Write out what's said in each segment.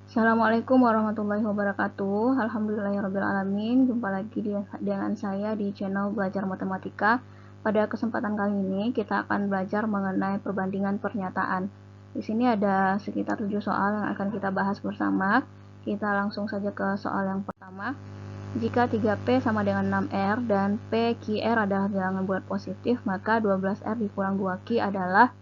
Assalamualaikum warahmatullahi wabarakatuh. Alhamdulillahirrabbilalamin. Jumpa lagi dengan saya di channel Belajar Matematika. Pada kesempatan kali ini kita akan belajar mengenai perbandingan pernyataan. Di sini ada sekitar 7 soal yang akan kita bahas bersama. Kita langsung saja ke soal yang pertama. Jika 3P sama dengan 6R dan PQR adalah bilangan bulat positif, maka 12R dikurang 2Q adalah,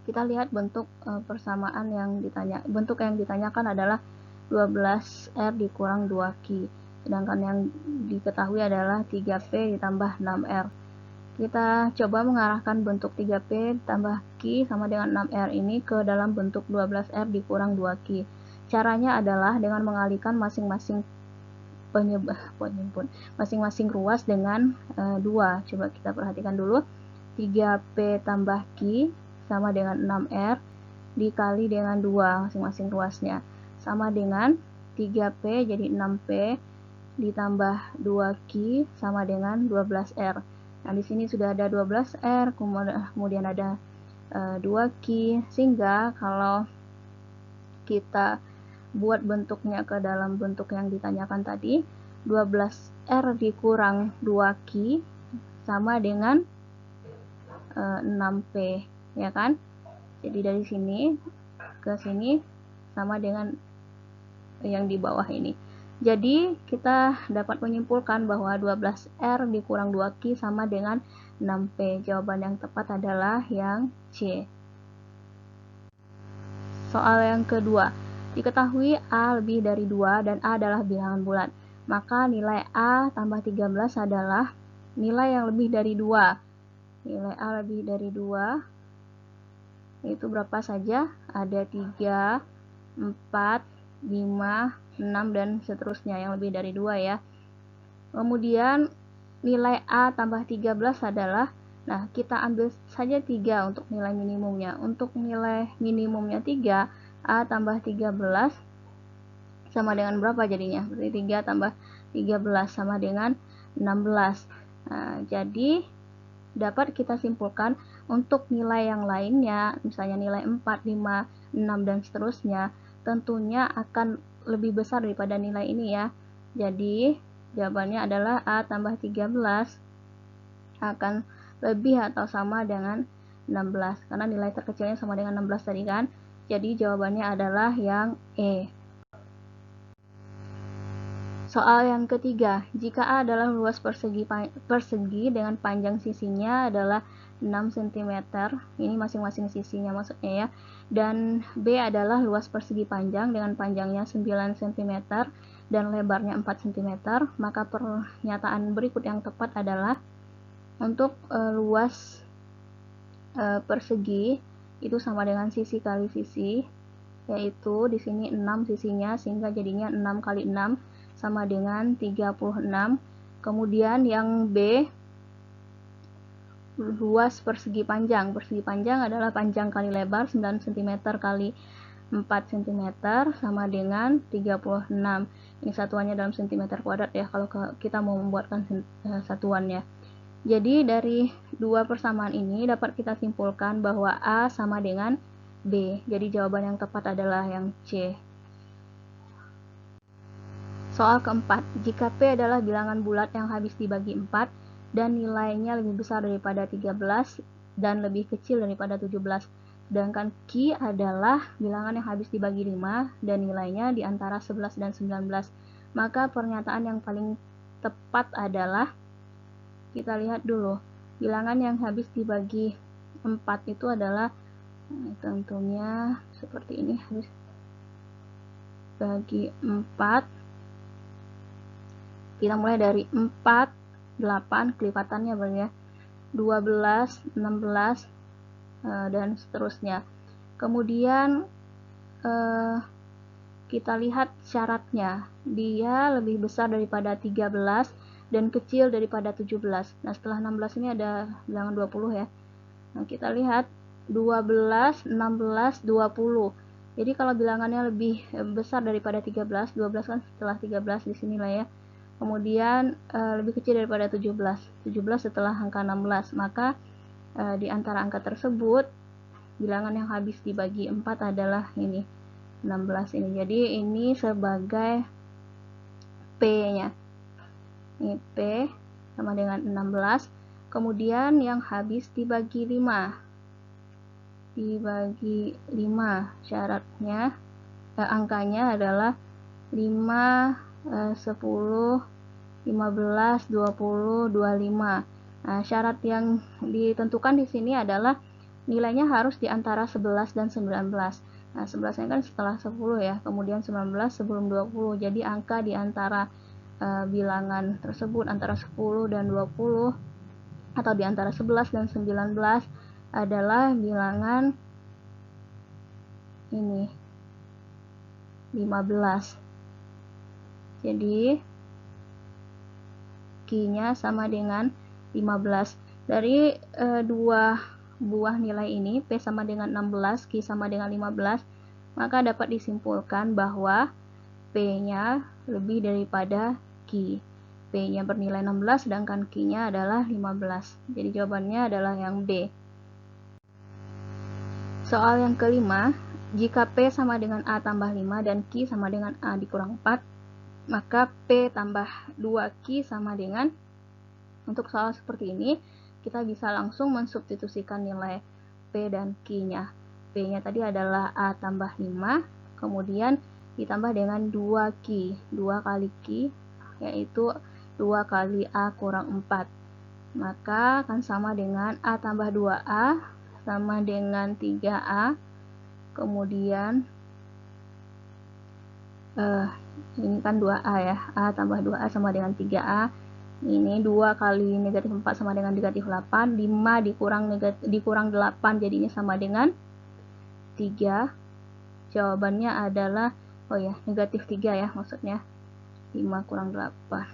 kita lihat bentuk persamaan yang ditanyakan adalah 12R dikurang 2Q, sedangkan yang diketahui adalah 3P ditambah 6R. Kita coba mengarahkan bentuk 3P tambah Q sama dengan 6R ini ke dalam bentuk 12R dikurang 2Q. Caranya adalah dengan mengalihkan masing-masing ruas dengan 2. Coba kita perhatikan dulu. 3P tambah Q sama dengan 6R dikali dengan 2 masing-masing ruasnya, sama dengan 3P jadi 6P ditambah 2Q sama dengan 12R. Nah, di sini sudah ada 12R, kemudian ada 2Q, sehingga kalau kita buat bentuknya ke dalam bentuk yang ditanyakan tadi, 12R dikurang 2Q sama dengan 6P, ya kan? Jadi dari sini ke sini sama dengan yang di bawah ini. Jadi kita dapat menyimpulkan bahwa 12R dikurang 2Q sama dengan 6P. Jawaban yang tepat adalah yang C. Soal yang kedua. Diketahui A lebih dari 2 dan A adalah bilangan bulat. Maka nilai A tambah 13 adalah nilai yang lebih dari 2. Nilai A lebih dari 2 itu berapa saja? Ada 3, 4, 5, 6, dan seterusnya yang lebih dari 2 ya. Kemudian nilai A tambah 13 adalah, nah kita ambil saja 3 untuk nilai minimumnya. Untuk nilai minimumnya 3, A tambah 13 sama dengan berapa jadinya? Berarti 3 tambah 13 sama dengan 16. Nah, jadi dapat kita simpulkan untuk nilai yang lainnya, misalnya nilai 4, 5, 6, dan seterusnya, tentunya akan lebih besar daripada nilai ini ya. Jadi jawabannya adalah A tambah 13 akan lebih atau sama dengan 16, karena nilai terkecilnya sama dengan 16 tadi kan. Jadi jawabannya adalah yang E. Soal yang ketiga, jika A adalah luas persegi dengan panjang sisinya adalah 6 cm, ini masing-masing sisinya maksudnya ya, dan B adalah luas persegi panjang dengan panjangnya 9 cm dan lebarnya 4 cm, maka pernyataan berikut yang tepat adalah untuk luas persegi itu sama dengan sisi kali sisi, yaitu di sini 6 sisinya, sehingga jadinya 6 kali 6 sama dengan 36. Kemudian yang B, luas persegi panjang. Persegi panjang adalah panjang kali lebar 9 cm kali 4 cm sama dengan 36. Ini satuannya dalam cm kuadrat ya, kalau kita mau membuatkan satuannya. Jadi dari dua persamaan ini dapat kita simpulkan bahwa A sama dengan B. Jadi jawaban yang tepat adalah yang C. Soal keempat, jika P adalah bilangan bulat yang habis dibagi 4 dan nilainya lebih besar daripada 13 dan lebih kecil daripada 17, sedangkan Q adalah bilangan yang habis dibagi 5 dan nilainya di antara 11 dan 19, maka pernyataan yang paling tepat adalah, kita lihat dulu, bilangan yang habis dibagi 4 itu adalah, tentunya seperti ini, habis bagi 4, kita mulai dari 4, 8, kelipatannya berarti ya, 12, 16, dan seterusnya. Kemudian kita lihat syaratnya, dia lebih besar daripada 13 dan kecil daripada 17. Nah, setelah 16 ini ada bilangan 20 ya. Nah, kita lihat 12, 16, 20. Jadi kalau bilangannya lebih besar daripada 13, 12 kan setelah 13 di sini lah ya. Kemudian lebih kecil daripada 17, 17 setelah angka 16, maka di antara angka tersebut bilangan yang habis dibagi 4 adalah ini, 16 ini. Jadi ini sebagai P-nya. Ini P sama dengan 16. Kemudian yang habis dibagi 5. Dibagi 5. Syaratnya angkanya adalah 5, 10, 15, 20, 25. Nah, syarat yang ditentukan di sini adalah nilainya harus di antara 11 dan 19. Nah, 11 kan setelah 10 ya, kemudian 19 sebelum 20. Jadi angka di antara bilangan tersebut antara 10 dan 20 atau di antara 11 dan 19 adalah bilangan ini 15. Jadi Q-nya sama dengan 15. Dari dua buah nilai ini, P sama dengan 16, Q sama dengan 15, maka dapat disimpulkan bahwa P-nya lebih daripada Q. P-nya bernilai 16, sedangkan Q-nya adalah 15. Jadi jawabannya adalah yang B. Soal yang kelima, jika P sama dengan A tambah 5 dan Q sama dengan A dikurang 4, maka P tambah 2Q sama dengan, untuk soal seperti ini, kita bisa langsung mensubstitusikan nilai P dan Q-nya. P-nya tadi adalah A tambah 5, kemudian ditambah dengan 2Q. 2 kali Q, yaitu 2 kali A kurang 4. Maka akan sama dengan A tambah 2A sama dengan 3A. Kemudian ini kan 2A ya, A tambah 2A sama dengan 3A. Ini 2 kali negatif 4 sama dengan negatif 8. 5 dikurang 8 jadinya sama dengan 3. Jawabannya adalah, negatif 3 ya maksudnya. 5 kurang 8.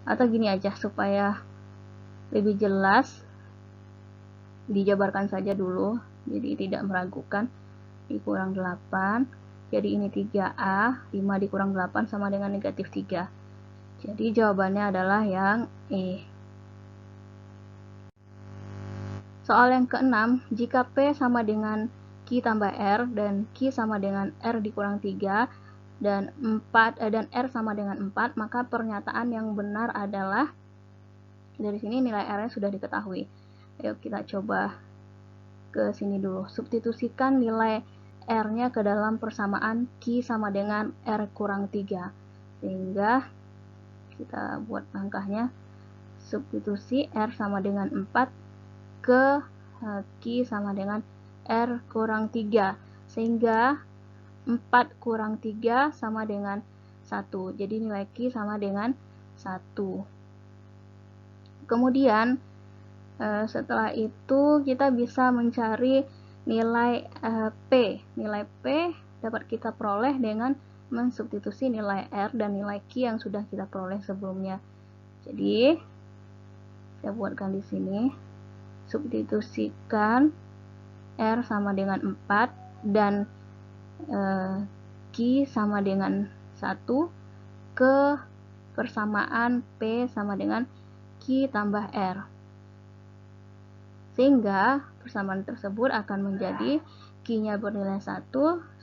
Atau gini aja supaya lebih jelas, dijabarkan saja dulu, jadi tidak meragukan. Dikurang 8. Jadi ini 3A, 5 dikurang 8 sama dengan negatif 3. Jadi jawabannya adalah yang E. Soal yang keenam, jika P sama dengan Q tambah R dan Q sama dengan R dikurang 3 dan R sama dengan 4, maka pernyataan yang benar adalah, dari sini nilai R-nya sudah diketahui. Ayo kita coba ke sini dulu. Substitusikan nilai R-nya ke dalam persamaan Q sama dengan R kurang 3. Sehingga kita buat langkahnya, substitusi R sama dengan 4 ke Q sama dengan R kurang 3. Sehingga 4 kurang 3 sama dengan 1. Jadi nilai Q sama dengan 1. Kemudian setelah itu kita bisa mencari nilai P. Nilai P dapat kita peroleh dengan mensubstitusi nilai R dan nilai Q yang sudah kita peroleh sebelumnya. Jadi saya buatkan di sini, substitusikan R sama dengan 4 dan Q sama dengan 1 ke persamaan P sama dengan Q tambah R. Sehingga persamaan tersebut akan menjadi Q-nya bernilai 1,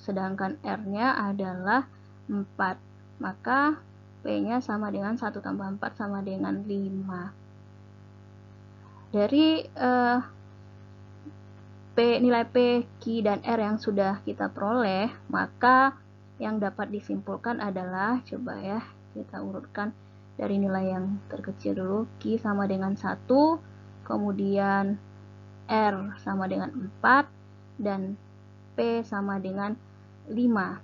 sedangkan R-nya adalah 4. Maka P-nya sama dengan 1 tambah 4 sama dengan 5. Dari nilai P, Q, dan R yang sudah kita peroleh, maka yang dapat disimpulkan adalah, coba ya, kita urutkan dari nilai yang terkecil dulu. Q sama dengan 1, kemudian R sama dengan 4, dan P sama dengan 5.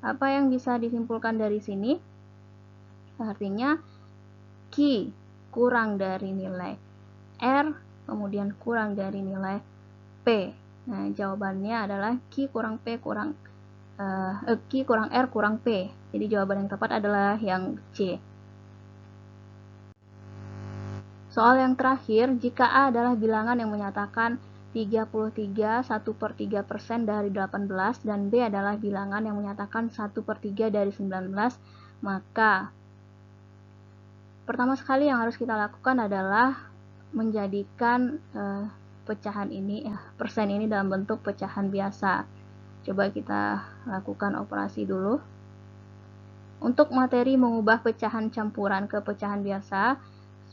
Apa yang bisa disimpulkan dari sini? Artinya Q kurang dari nilai R, kemudian kurang dari nilai P. Nah, jawabannya adalah Q kurang R kurang P. Jadi jawaban yang tepat adalah yang C. Soal yang terakhir, jika A adalah bilangan yang menyatakan 33 1/3% dari 18 dan B adalah bilangan yang menyatakan 1/3 dari 19, maka pertama sekali yang harus kita lakukan adalah menjadikan pecahan ini, persen ini dalam bentuk pecahan biasa. Coba kita lakukan operasi dulu. Untuk materi mengubah pecahan campuran ke pecahan biasa,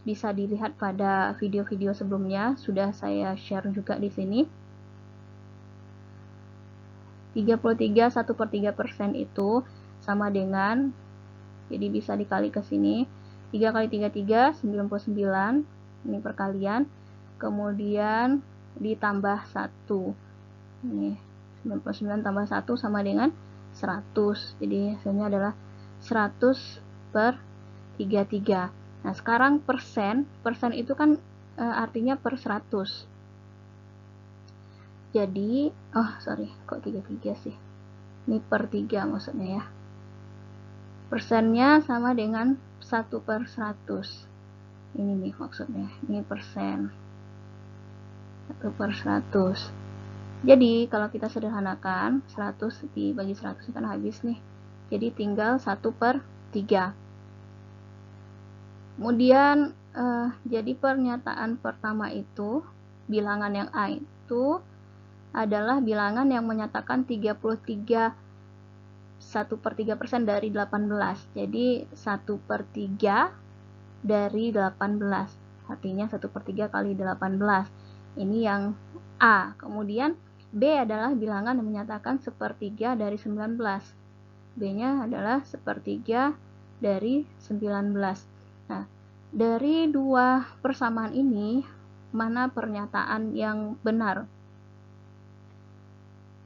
bisa dilihat pada video-video sebelumnya, sudah saya share juga di sini. 33 1/3% itu sama dengan, jadi bisa dikali ke sini, 3 kali 33, 99, ini perkalian, kemudian ditambah 1, ini 99 tambah 1 sama dengan 100, jadi hasilnya adalah 100/33. Nah, sekarang persen itu kan artinya per 100. Jadi, kok 33 sih? Ini per 3 maksudnya ya. Persennya sama dengan 1/100. Ini nih maksudnya, ini persen. 1/100. Jadi, kalau kita sederhanakan, 100 dibagi 100 kan habis nih. Jadi tinggal 1/3. Kemudian jadi pernyataan pertama itu, bilangan yang A itu adalah bilangan yang menyatakan 33 1/3% dari 18. Jadi 1/3 dari 18. Artinya 1/3 kali 18. Ini yang A. Kemudian B adalah bilangan yang menyatakan 1/3 dari 19. B-nya adalah 1/3 dari 19. Nah, dari dua persamaan ini, mana pernyataan yang benar?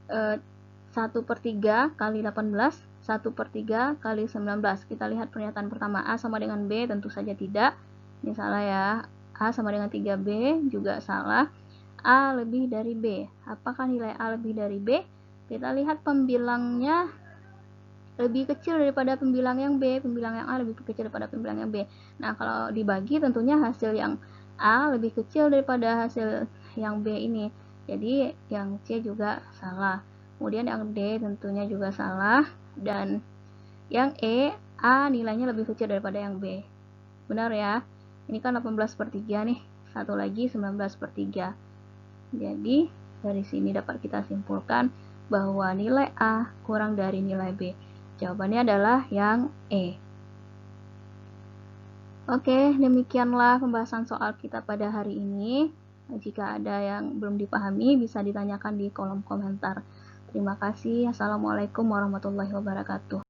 1/3 kali 18, 1/3 kali 19. Kita lihat pernyataan pertama, A sama dengan B, tentu saja tidak. Ini salah ya. A sama dengan 3B juga salah. A lebih dari B. Apakah nilai A lebih dari B? Kita lihat pembilangnya lebih kecil daripada pembilang yang B. Pembilang yang A lebih kecil daripada pembilang yang B. Nah, kalau dibagi tentunya hasil yang A lebih kecil daripada hasil yang B ini. Jadi yang C juga salah. Kemudian yang D tentunya juga salah. Dan yang E, A nilainya lebih kecil daripada yang B. Benar ya? Ini kan 18/3 nih. Satu lagi 19/3. Jadi dari sini dapat kita simpulkan bahwa nilai A kurang dari nilai B. Jawabannya adalah yang E. Oke, demikianlah pembahasan soal kita pada hari ini. Jika ada yang belum dipahami, bisa ditanyakan di kolom komentar. Terima kasih. Assalamualaikum warahmatullahi wabarakatuh.